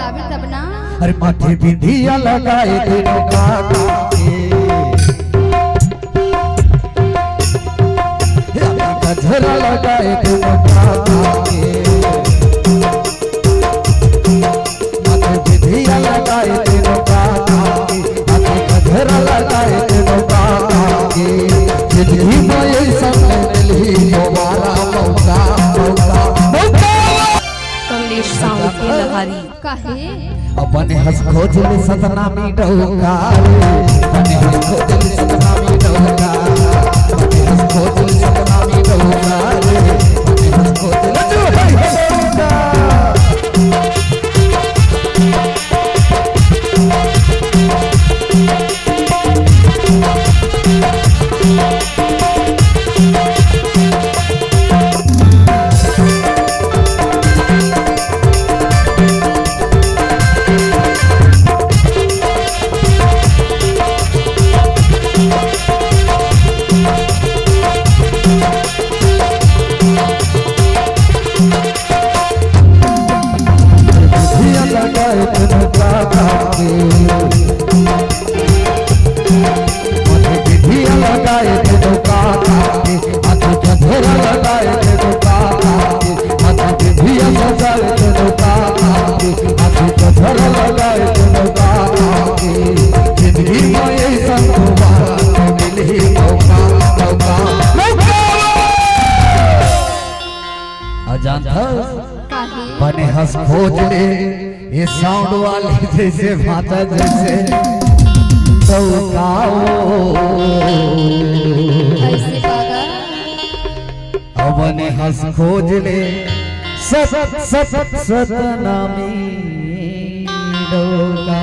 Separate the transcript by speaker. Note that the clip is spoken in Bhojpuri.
Speaker 1: बतावे तब ना।
Speaker 2: अरे माथे बिंदिया लगाए तेरे काका के गजरा लगाए तेरे काका के माथे बिंदिया लगाए तेरे काका के गजरा लगाए तेरे काका के जिंदगी में ये सब मिली दोबारा मौका मौका मौका
Speaker 3: कमलेश साहू के लहारी
Speaker 1: काहे
Speaker 2: अपने हंस खोज ले सतनामी डौका अपने हंस खोज ले सतनामी डौका अपने हंस खोज ले सतनामी डौका अपने हंस खोज ले जो डौका बने हंस खोज ले ये साउंड वाले जैसे भाता जैसे
Speaker 1: ऐसे पागा
Speaker 2: बने हंस खोज ले सत सत सत नामी डोका